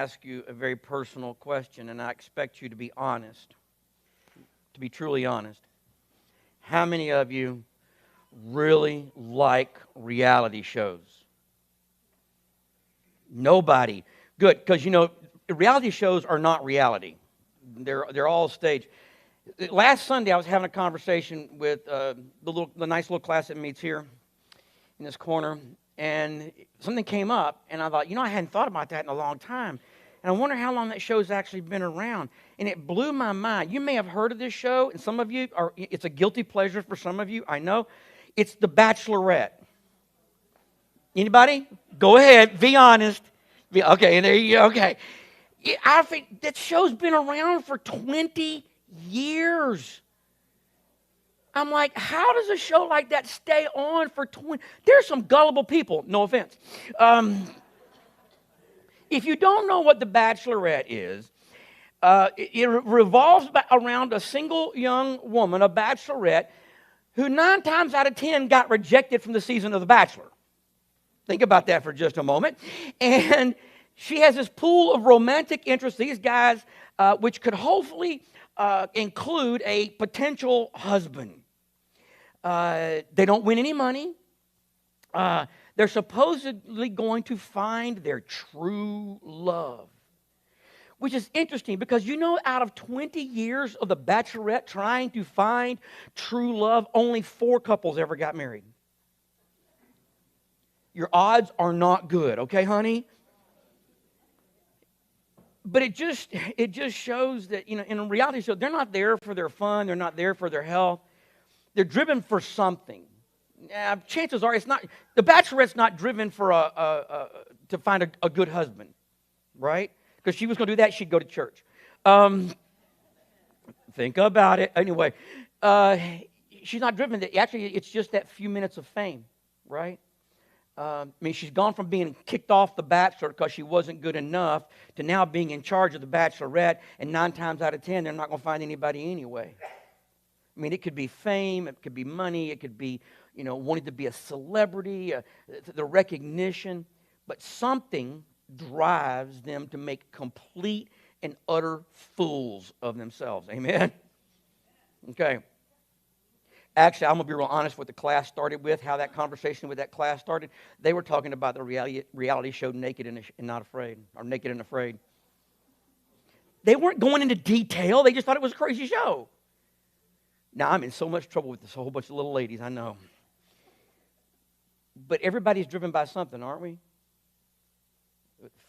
ask you a very personal question, and I expect you to be honest, to be truly honest. How many of you really like reality shows? Nobody. Good, because reality shows are not reality. They're all staged. Last Sunday, I was having a conversation with the nice little class that meets here in this corner, and something came up, and I thought, I hadn't thought about that in a long time, and I wonder how long that show's actually been around, and it blew my mind. You may have heard of this show, and some of you it's a guilty pleasure for some of you, I know. It's The Bachelorette. Anybody? Go ahead, be honest. Okay, and there you go. Okay, I think that show's been around for 20 years. I'm like, how does a show like that stay on for 20? There's some gullible people, no offense. If you don't know what The Bachelorette is, it revolves around a single young woman, a bachelorette, who 9 times out of 10 got rejected from the season of The Bachelor. Think about that for just a moment. And she has this pool of romantic interests, these guys, which could hopefully include a potential husband. They don't win any money. They're supposedly going to find their true love, which is interesting because out of 20 years of The Bachelorette trying to find true love, only 4 couples ever got married. Your odds are not good, okay, honey? But it just shows that, in a reality show, they're not there for their fun. They're not there for their health. They're driven for something. Chances are, The Bachelorette's not driven for to find a good husband, right? Because she was going to do that, she'd go to church. Think about it. Anyway, she's not driven. Actually, it's just that few minutes of fame, right? She's gone from being kicked off The Bachelor because she wasn't good enough to now being in charge of The Bachelorette, and 9 times out of 10, they're not going to find anybody anyway. It could be fame, it could be money, it could be, wanting to be a celebrity, the recognition, but something drives them to make complete and utter fools of themselves. Amen? Okay. Actually, I'm going to be real honest with the class started with, how that conversation with that class started. They were talking about the reality show Naked and Not Afraid, or Naked and Afraid. They weren't going into detail. They just thought it was a crazy show. Now, I'm in so much trouble with this whole bunch of little ladies, I know. But everybody's driven by something, aren't we?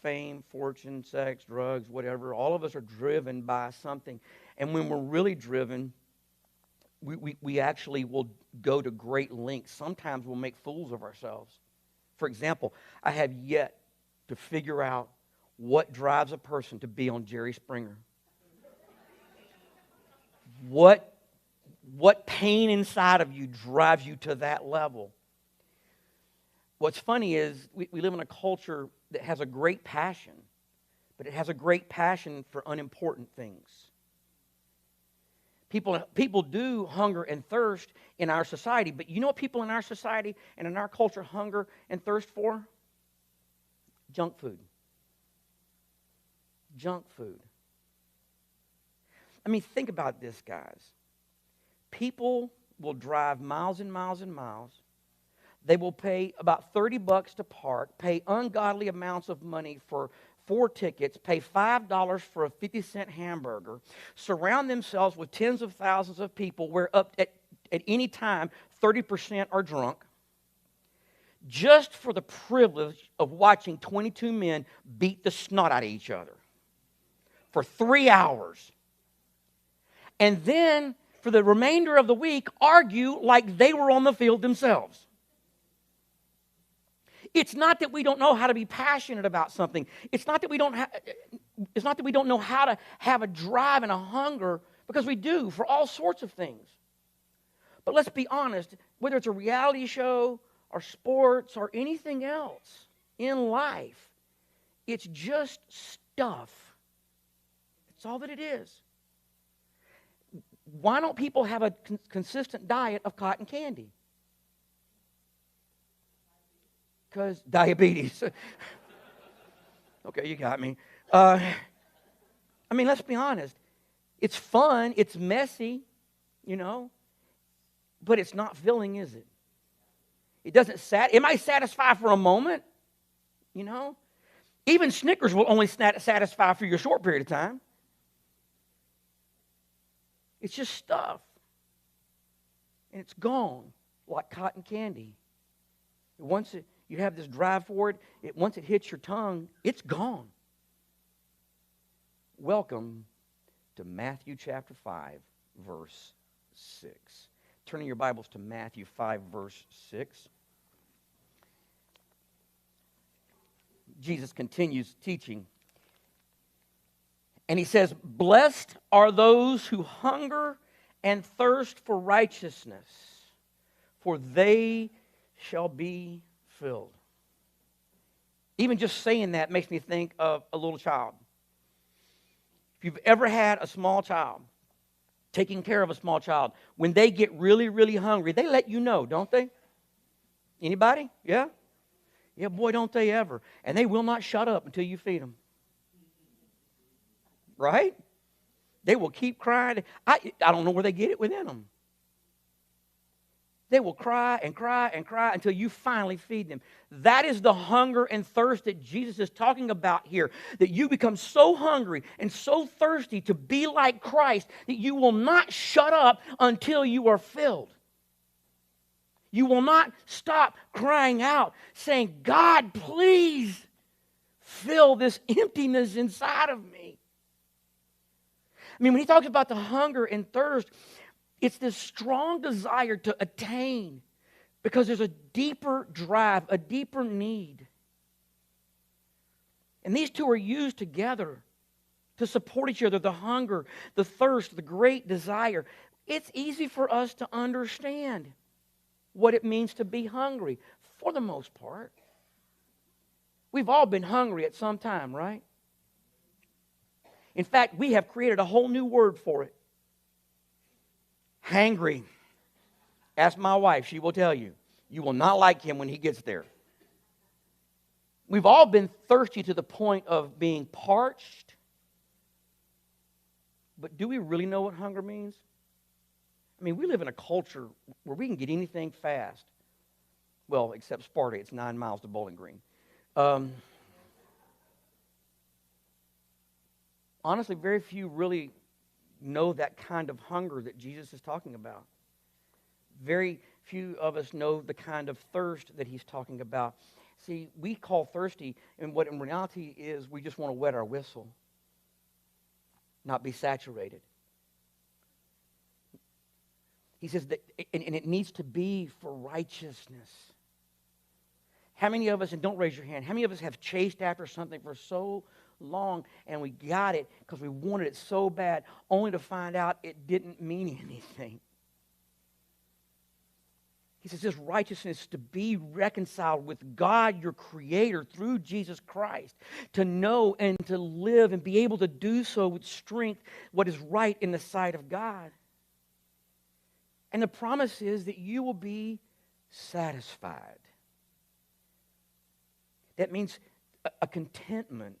Fame, fortune, sex, drugs, whatever. All of us are driven by something. And when we're really driven, we actually will go to great lengths. Sometimes we'll make fools of ourselves. For example, I have yet to figure out what drives a person to be on Jerry Springer. What pain inside of you drives you to that level? What's funny is we live in a culture that has a great passion, but it has a great passion for unimportant things. People do hunger and thirst in our society, but you know what people in our society and in our culture hunger and thirst for? Junk food. Junk food. Think about this, guys. People will drive miles and miles and miles. They will pay about $30 to park, pay ungodly amounts of money for 4 tickets, pay $5 for a 50-cent hamburger, surround themselves with tens of thousands of people where up at any time 30% are drunk, just for the privilege of watching 22 men beat the snot out of each other for 3 hours. And then, for the remainder of the week, argue like they were on the field themselves. It's not that we don't know how to be passionate about something. It's not that we don't know how to have a drive and a hunger, because we do for all sorts of things. But let's be honest, whether it's a reality show or sports or anything else in life, it's just stuff. That's all that it is. Why don't people have a consistent diet of cotton candy? Because diabetes. Okay, you got me. I mean, let's be honest. It's fun. It's messy, you know, but it's not filling, is it? It might satisfy for a moment, you know. Even Snickers will only satisfy for your short period of time. It's just stuff. And it's gone like cotton candy. Once you have this drive for it, once it hits your tongue, it's gone. Welcome to Matthew chapter 5, verse 6. Turning your Bibles to Matthew 5, verse 6. Jesus continues teaching. And he says, "Blessed are those who hunger and thirst for righteousness, for they shall be filled." Even just saying that makes me think of a little child. If you've ever had a small child, taking care of a small child, when they get really, really hungry, they let you know, don't they? Anybody? Yeah? Yeah, boy, don't they ever. And they will not shut up until you feed them. Right? They will keep crying. I don't know where they get it within them. They will cry and cry and cry until you finally feed them. That is the hunger and thirst that Jesus is talking about here. That you become so hungry and so thirsty to be like Christ that you will not shut up until you are filled. You will not stop crying out, saying, "God, please fill this emptiness inside of me." I mean, when he talks about the hunger and thirst, it's this strong desire to attain because there's a deeper drive, a deeper need. And these two are used together to support each other, the hunger, the thirst, the great desire. It's easy for us to understand what it means to be hungry, for the most part. We've all been hungry at some time, right? In fact, we have created a whole new word for it. Hangry. Ask my wife, she will tell you. You will not like him when he gets there. We've all been thirsty to the point of being parched. But do we really know what hunger means? I mean, we live in a culture where we can get anything fast. Well, except Sparta, it's 9 miles to Bowling Green. Honestly, very few really know that kind of hunger that Jesus is talking about. Very few of us know the kind of thirst that he's talking about. See, we call thirsty, and what in reality is we just want to wet our whistle, not be saturated. He says that, and it needs to be for righteousness. How many of us, and don't raise your hand, how many of us have chased after something for so long and we got it because we wanted it so bad, only to find out it didn't mean anything? He says this righteousness to be reconciled with God, your Creator, through Jesus Christ, to know and to live and be able to do so with strength, what is right in the sight of God. And the promise is that you will be satisfied. That means a contentment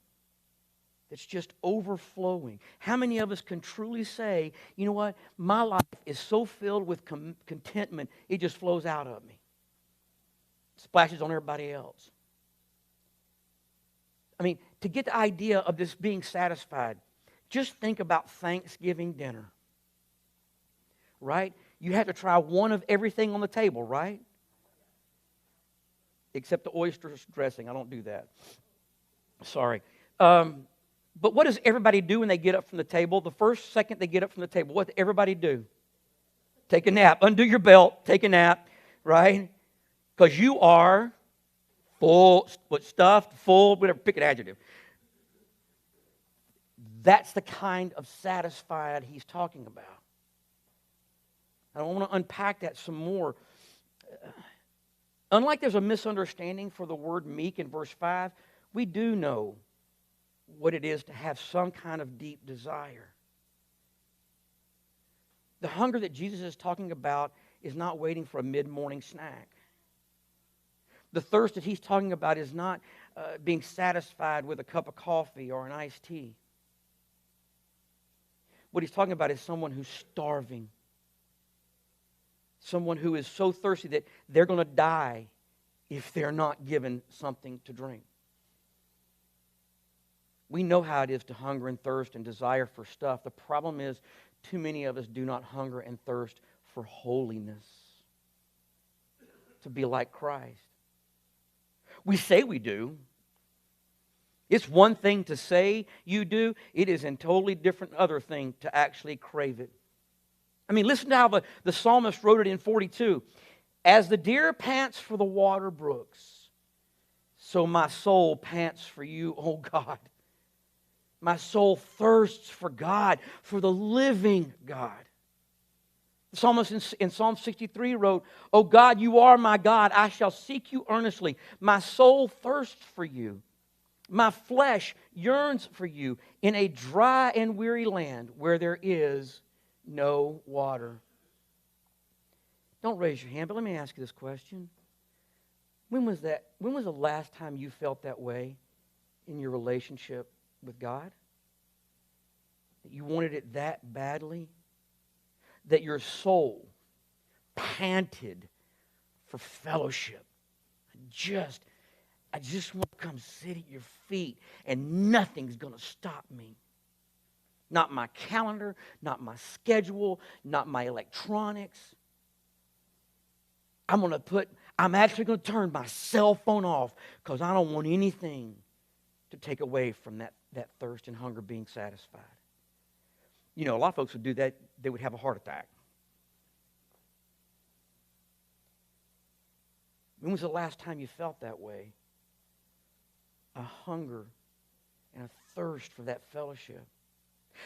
that's just overflowing. How many of us can truly say, you know what, my life is so filled with contentment, it just flows out of me. Splashes on everybody else. I mean, to get the idea of this being satisfied, just think about Thanksgiving dinner. Right? You have to try one of everything on the table, right? Except the oyster dressing. I don't do that. Sorry. But what does everybody do when they get up from the table? The first second they get up from the table, what does everybody do? Take a nap. Undo your belt. Take a nap, right? Because you are full, stuffed, full, whatever, pick an adjective. That's the kind of satisfied he's talking about. I want to unpack that some more. Unlike there's a misunderstanding for the word meek in verse 5, we do know what it is to have some kind of deep desire. The hunger that Jesus is talking about is not waiting for a mid-morning snack. The thirst that he's talking about is not being satisfied with a cup of coffee or an iced tea. What he's talking about is someone who's starving. Someone who is so thirsty that they're going to die if they're not given something to drink. We know how it is to hunger and thirst and desire for stuff. The problem is, too many of us do not hunger and thirst for holiness, to be like Christ. We say we do. It's one thing to say you do. It is a totally different other thing to actually crave it. I mean, listen to how the psalmist wrote it in 42. As the deer pants for the water brooks, so my soul pants for you, O God. My soul thirsts for God, for the living God. The psalmist in Psalm 63 wrote, O God, you are my God. I shall seek you earnestly. My soul thirsts for you. My flesh yearns for you in a dry and weary land where there is no water. Don't raise your hand, but let me ask you this question. When was the last time you felt that way in your relationship with God? That you wanted it that badly? That your soul panted for fellowship? I just want to come sit at your feet and nothing's going to stop me. Not my calendar, not my schedule, not my electronics. I'm actually going to turn my cell phone off because I don't want anything to take away from that thirst and hunger being satisfied. You know, a lot of folks would do that, they would have a heart attack. When was the last time you felt that way? A hunger and a thirst for that fellowship.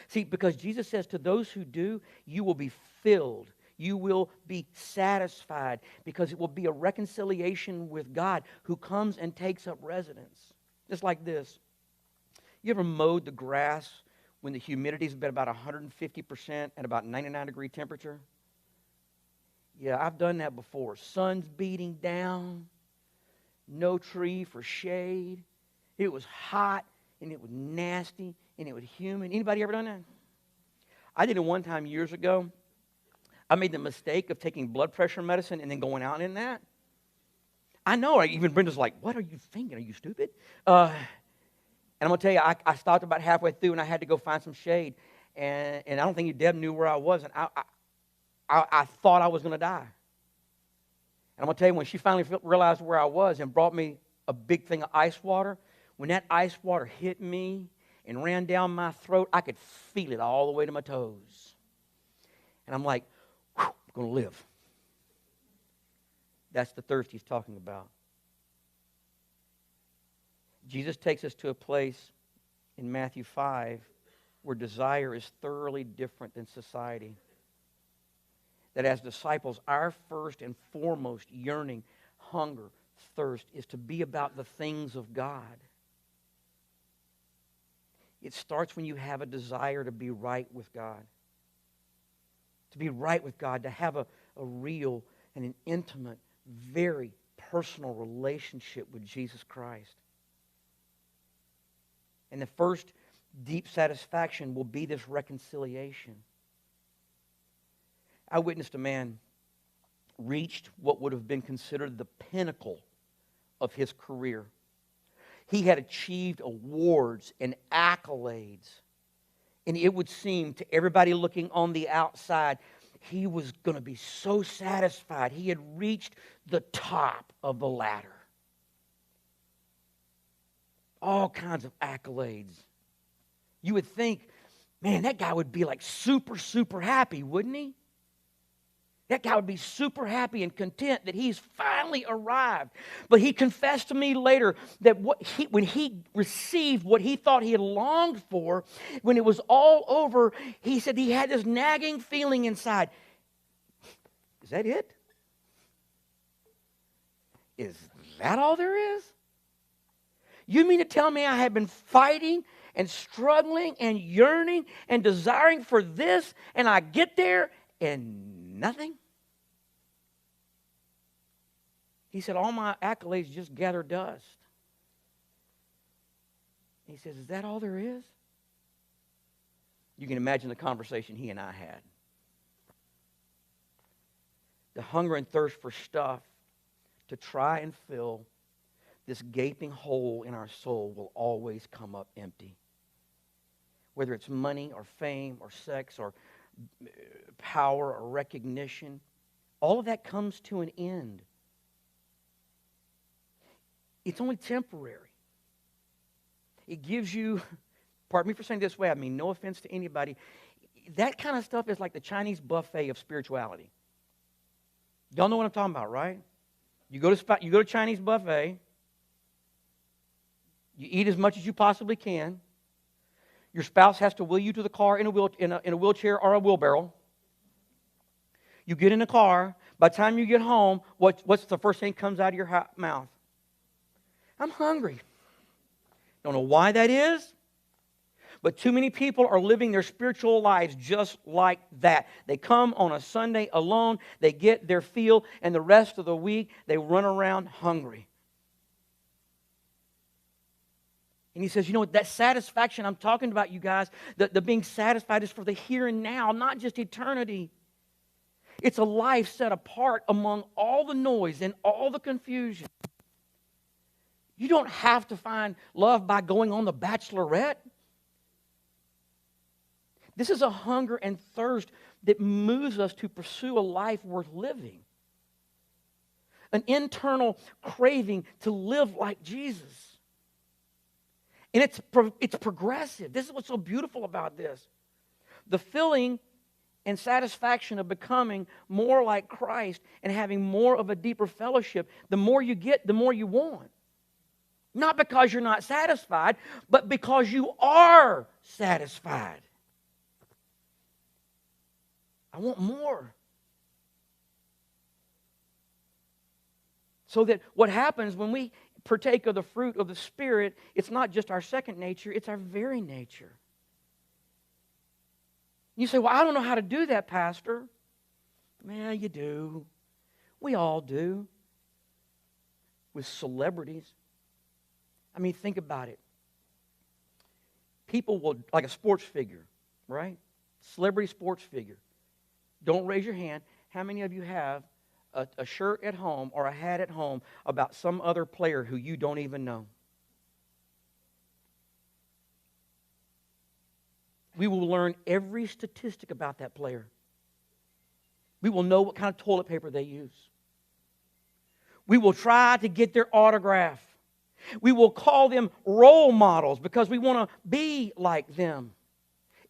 See, because Jesus says to those who do, you will be filled. You will be satisfied because it will be a reconciliation with God who comes and takes up residence. Just like this. You ever mowed the grass when the humidity's been about 150% at about 99-degree temperature? Yeah, I've done that before. Sun's beating down, no tree for shade. It was hot, and it was nasty, and it was humid. Anybody ever done that? I did it one time years ago. I made the mistake of taking blood pressure medicine and then going out in that. I know, even Brenda's like, what are you thinking? Are you stupid? And I'm going to tell you, I stopped about halfway through, and I had to go find some shade. And I don't think Deb knew where I was, and I thought I was going to die. And I'm going to tell you, when she finally realized where I was and brought me a big thing of ice water, when that ice water hit me and ran down my throat, I could feel it all the way to my toes. And I'm like, whew, I'm going to live. That's the thirst he's talking about. Jesus takes us to a place in Matthew 5 where desire is thoroughly different than society. That as disciples, our first and foremost yearning, hunger, thirst is to be about the things of God. It starts when you have a desire to be right with God. To be right with God, to have a real and an intimate, very personal relationship with Jesus Christ. And the first deep satisfaction will be this reconciliation. I witnessed a man reached what would have been considered the pinnacle of his career. He had achieved awards and accolades. And it would seem to everybody looking on the outside, he was going to be so satisfied. He had reached the top of the ladder. All kinds of accolades. You would think, man, that guy would be like super, super happy, wouldn't he? That guy would be super happy and content that he's finally arrived. But he confessed to me later that when he received what he thought he had longed for, when it was all over, he said he had this nagging feeling inside. Is that it? Is that all there is? You mean to tell me I have been fighting and struggling and yearning and desiring for this, and I get there and nothing? He said, all my accolades just gather dust. He says, is that all there is? You can imagine the conversation he and I had. The hunger and thirst for stuff to try and fill this gaping hole in our soul will always come up empty. Whether it's money or fame or sex or power or recognition, all of that comes to an end. It's only temporary. It gives you, pardon me for saying this way, I mean no offense to anybody, that kind of stuff is like the Chinese buffet of spirituality. Y'all know what I'm talking about, right? You go to Chinese buffet, you eat as much as you possibly can. Your spouse has to wheel you to the car in a wheelchair or a wheelbarrow. You get in the car. By the time you get home, what's the first thing that comes out of your mouth? I'm hungry. Don't know why that is, but too many people are living their spiritual lives just like that. They come on a Sunday alone, they get their fill, and the rest of the week they run around hungry. And he says, you know what, that satisfaction I'm talking about, you guys, the being satisfied is for the here and now, not just eternity. It's a life set apart among all the noise and all the confusion. You don't have to find love by going on The Bachelorette. This is a hunger and thirst that moves us to pursue a life worth living. An internal craving to live like Jesus. And it's progressive. This is what's so beautiful about this. The filling and satisfaction of becoming more like Christ and having more of a deeper fellowship, the more you get, the more you want. Not because you're not satisfied, but because you are satisfied. I want more. So that what happens when we partake of the fruit of the Spirit, it's not just our second nature, it's our very nature. You say, well, I don't know how to do that, Pastor. Well, you do. We all do. With celebrities. I mean, think about it. People will, like a sports figure, right? Celebrity sports figure. Don't raise your hand. How many of you have a shirt at home or a hat at home about some other player who you don't even know? We will learn every statistic about that player. We will know what kind of toilet paper they use. We will try to get their autograph. We will call them role models because we want to be like them.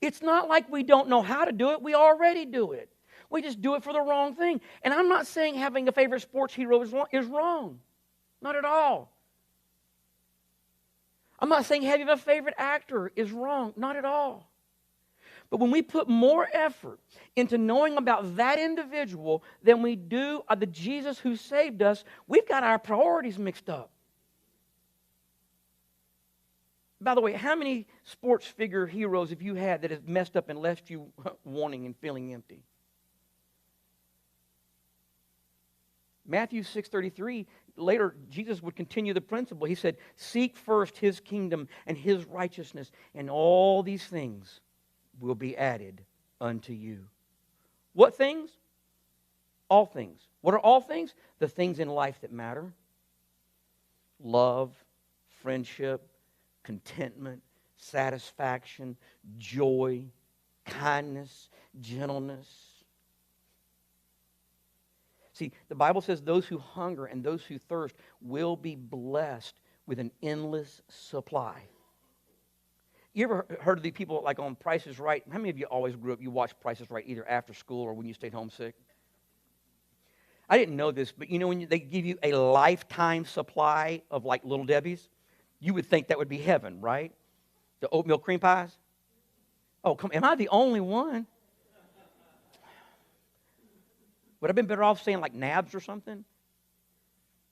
It's not like we don't know how to do it. We already do it. We just do it for the wrong thing. And I'm not saying having a favorite sports hero is wrong. Not at all. I'm not saying having a favorite actor is wrong. Not at all. But when we put more effort into knowing about that individual than we do of the Jesus who saved us, we've got our priorities mixed up. By the way, how many sports figure heroes have you had that have messed up and left you wanting and feeling empty? Matthew 6:33, later Jesus would continue the principle. He said, seek first His kingdom and His righteousness, and all these things will be added unto you. What things? All things. What are all things? The things in life that matter. Love, friendship, contentment, satisfaction, joy, kindness, gentleness. See, the Bible says those who hunger and those who thirst will be blessed with an endless supply. You ever heard of the people like on Price is Right? How many of you always grew up, you watched Price is Right either after school or when you stayed homesick? I didn't know this, but you know when they give you a lifetime supply of like Little Debbie's, you would think that would be heaven, right? The oatmeal cream pies? Oh, come, am I the only one? Would I have been better off saying like nabs or something?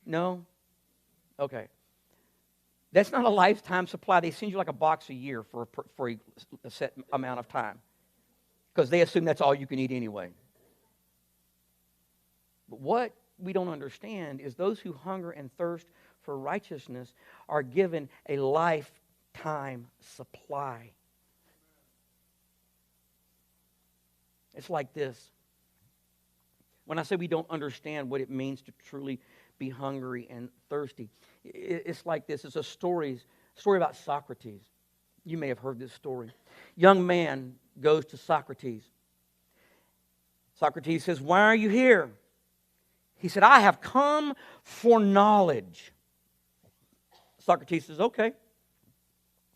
No? Okay. That's not a lifetime supply. They send you like a box a year for a set amount of time because they assume that's all you can eat anyway. But what we don't understand is those who hunger and thirst for righteousness are given a lifetime lifetime supply. It's like this. When I say we don't understand what it means to truly be hungry and thirsty, it's like this. It's a story about Socrates. You may have heard this story. Young man goes to Socrates. Socrates says, "Why are you here?" He said, "I have come for knowledge." Socrates says, "Okay."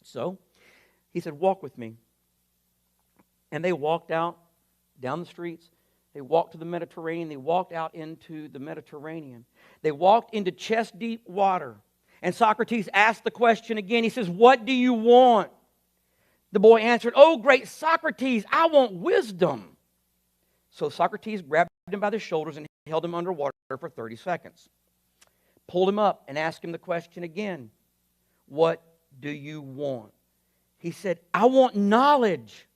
So he said, "Walk with me." And they walked out down the streets. They walked to the Mediterranean. They walked out into the Mediterranean. They walked into chest-deep water. And Socrates asked the question again. He says, "What do you want?" The boy answered, "Oh, great Socrates, I want wisdom." So Socrates grabbed him by the shoulders and held him underwater for 30 seconds. Pulled him up and asked him the question again. "What do you want?" He said, "I want knowledge."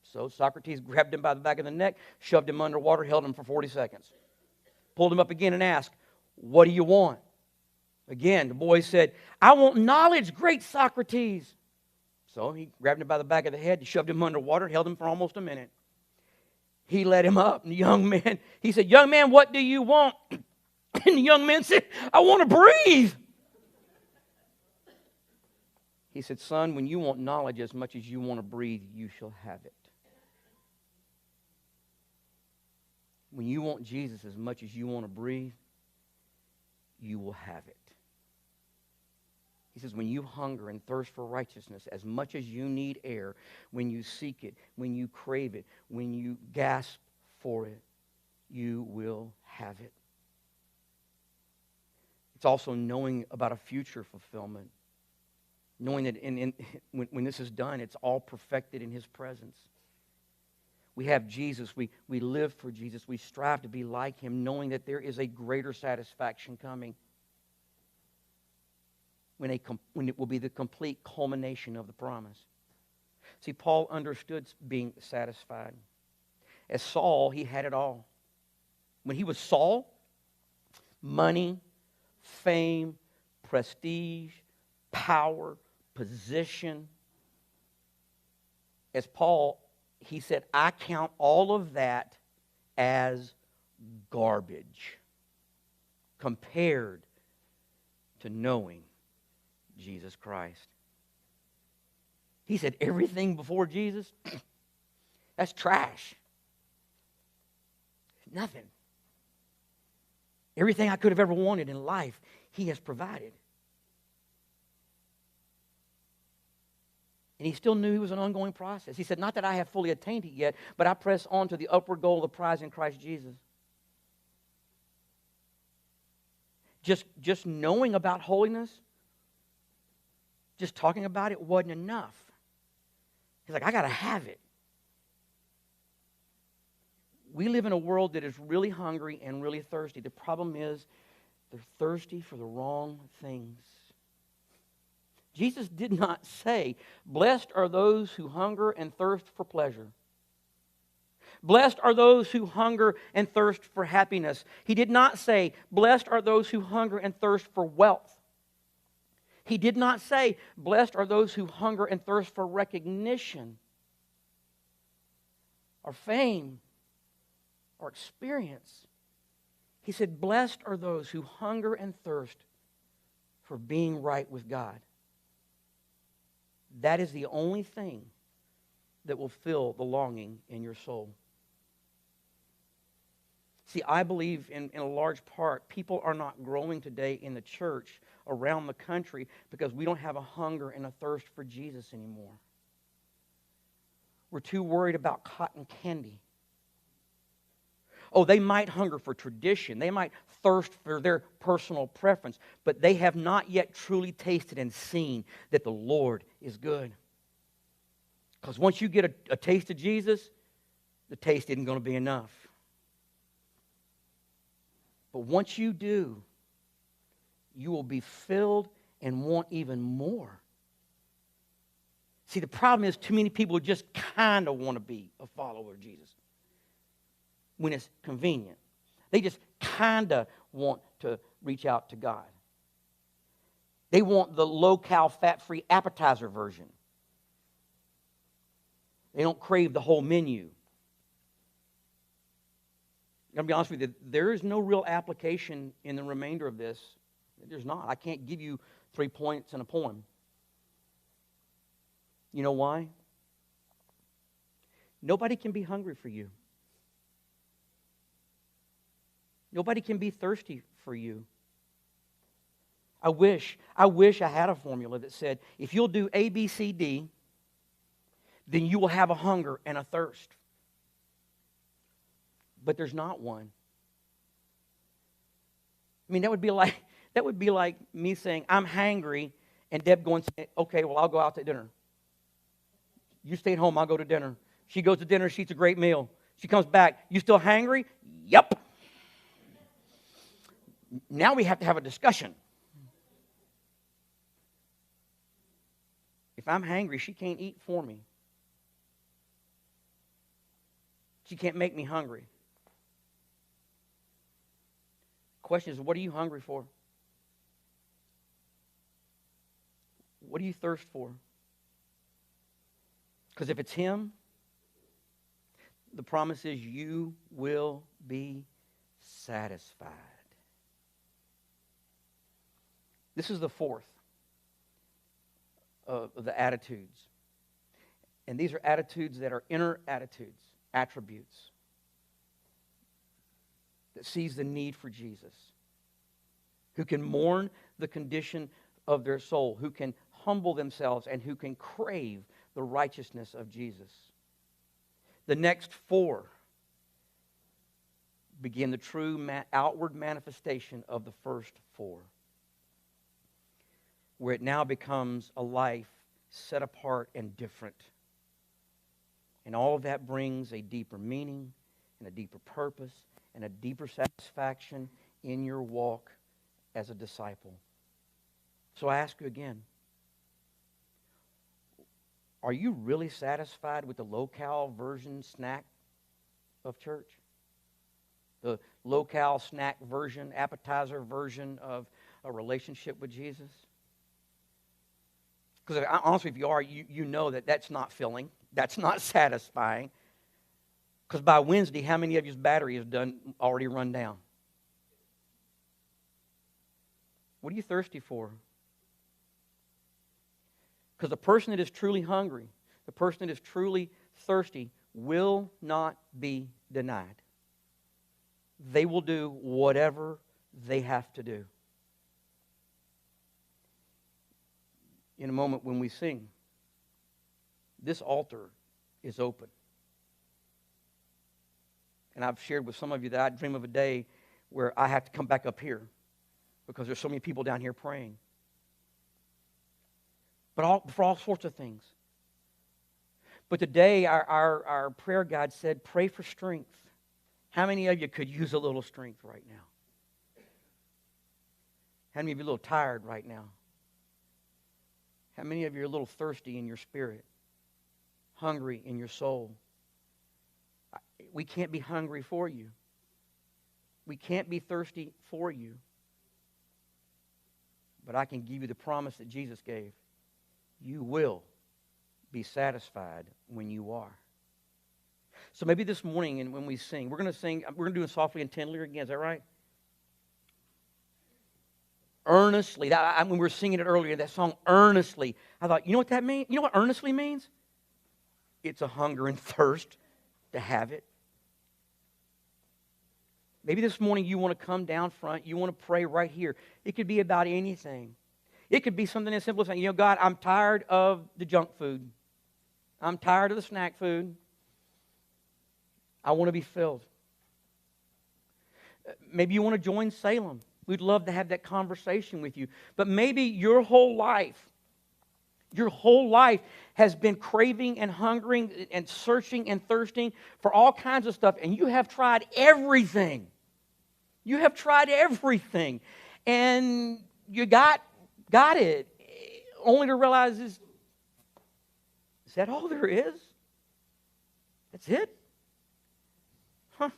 So Socrates grabbed him by the back of the neck, shoved him underwater, held him for 40 seconds. Pulled him up again and asked, "What do you want?" Again, the boy said, "I want knowledge, great Socrates." So he grabbed him by the back of the head, shoved him underwater, held him for almost a minute. He let him up, and he said, "Young man, what do you want?" And the young man said, "I want to breathe." He said, "Son, when you want knowledge as much as you want to breathe, you shall have it. When you want Jesus as much as you want to breathe, you will have it." He says, when you hunger and thirst for righteousness as much as you need air, when you seek it, when you crave it, when you gasp for it, you will have it. It's also knowing about a future fulfillment. Knowing that when this is done, it's all perfected in His presence. We have Jesus. We live for Jesus. We strive to be like Him, knowing that there is a greater satisfaction coming. When it will be the complete culmination of the promise. See, Paul understood being satisfied. As Saul, he had it all. When he was Saul, money, fame, prestige, power, position. As Paul, he said, "I count all of that as garbage compared to knowing Jesus Christ." He said, everything before Jesus, that's trash. Nothing. Everything I could have ever wanted in life, He has provided. And he still knew it was an ongoing process. He said, "Not that I have fully attained it yet, but I press on to the upward goal of the prize in Christ Jesus." Just knowing about holiness, just talking about it wasn't enough. He's like, I got to have it. We live in a world that is really hungry and really thirsty. The problem is they're thirsty for the wrong things. Jesus did not say, "Blessed are those who hunger and thirst for pleasure. Blessed are those who hunger and thirst for happiness." He did not say, "Blessed are those who hunger and thirst for wealth." He did not say, "Blessed are those who hunger and thirst for recognition or fame or experience." He said, "Blessed are those who hunger and thirst for being right with God." That is the only thing that will fill the longing in your soul. See, I believe in a large part, people are not growing today in the church around the country because we don't have a hunger and a thirst for Jesus anymore. We're too worried about cotton candy. Oh, they might hunger for tradition. They might thirst for their personal preference, but they have not yet truly tasted and seen that the Lord is good. Because once you get a taste of Jesus, the taste isn't going to be enough. But once you do, you will be filled and want even more. See, the problem is too many people just kind of want to be a follower of Jesus when it's convenient. They just kind of want to reach out to God. They want the low-cal, fat-free appetizer version. They don't crave the whole menu. I'm going to be honest with you, there is no real application in the remainder of this. There's not. I can't give you 3 points in a poem. You know why? Nobody can be hungry for you. Nobody can be thirsty for you. I wish I had a formula that said, if you'll do A, B, C, D, then you will have a hunger and a thirst. But there's not one. I mean, that would be like me saying, I'm hangry, and Deb going, okay, well, I'll go out to dinner. You stay at home, I'll go to dinner. She goes to dinner, she eats a great meal. She comes back, you still hangry? Yep. Now we have to have a discussion. If I'm hangry, she can't eat for me. She can't make me hungry. Question is, what are you hungry for? What do you thirst for? Because if it's Him, the promise is you will be satisfied. This is the fourth of the attitudes. And these are attitudes that are inner attitudes, attributes, that sees the need for Jesus, who can mourn the condition of their soul, who can humble themselves, and who can crave the righteousness of Jesus. The next four begin the true outward manifestation of the first four, where it now becomes a life set apart and different. And all of that brings a deeper meaning and a deeper purpose and a deeper satisfaction in your walk as a disciple. So I ask you again, are you really satisfied with the low-cal version snack of church? The low-cal snack version, appetizer version of a relationship with Jesus? Because honestly, if you are, you know that that's not filling. That's not satisfying. Because by Wednesday, how many of you's battery is already run down? What are you thirsty for? Because the person that is truly hungry, the person that is truly thirsty, will not be denied. They will do whatever they have to do. In a moment when we sing, this altar is open. And I've shared with some of you that I dream of a day where I have to come back up here because there's so many people down here praying. But for all sorts of things. But today our prayer guide said, pray for strength. How many of you could use a little strength right now? How many of you are a little tired right now? How many of you are a little thirsty in your spirit? Hungry in your soul? We can't be hungry for you. We can't be thirsty for you. But I can give you the promise that Jesus gave. You will be satisfied when you are. So maybe this morning and when we sing, we're going to do it softly and tenderly again. Is that right? Earnestly. When we were singing it earlier, that song, Earnestly. I thought, you know what that means? You know what earnestly means? It's a hunger and thirst to have it. Maybe this morning you want to come down front. You want to pray right here. It could be about anything. It could be something as simple as saying, God, I'm tired of the junk food. I'm tired of the snack food. I want to be filled. Maybe you want to join Salem. We'd love to have that conversation with you. But maybe your whole life has been craving and hungering and searching and thirsting for all kinds of stuff, and you have tried everything. You have tried everything, and you got it, only to realize is that all there is? That's it? Huh.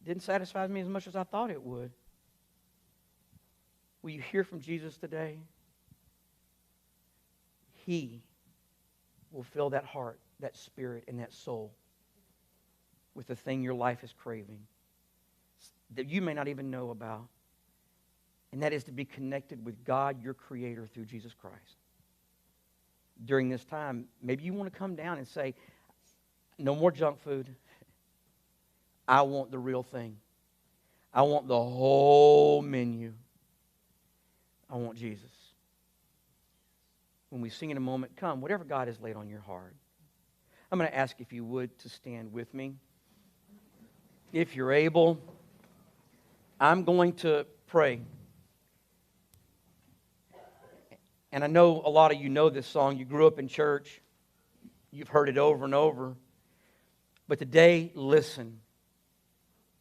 Didn't satisfy me as much as I thought it would. Will you hear from Jesus today? He will fill that heart, that spirit, and that soul with the thing your life is craving that you may not even know about. And that is to be connected with God, your Creator, through Jesus Christ. During this time, maybe you want to come down and say, no more junk food. I want the real thing. I want the whole menu. I want Jesus. When we sing in a moment, come, whatever God has laid on your heart. I'm going to ask if you would to stand with me. If you're able, I'm going to pray. And I know a lot of you know this song. You grew up in church. You've heard it over and over. But today, listen.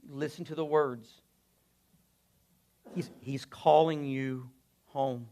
Listen to the words. He's calling you home.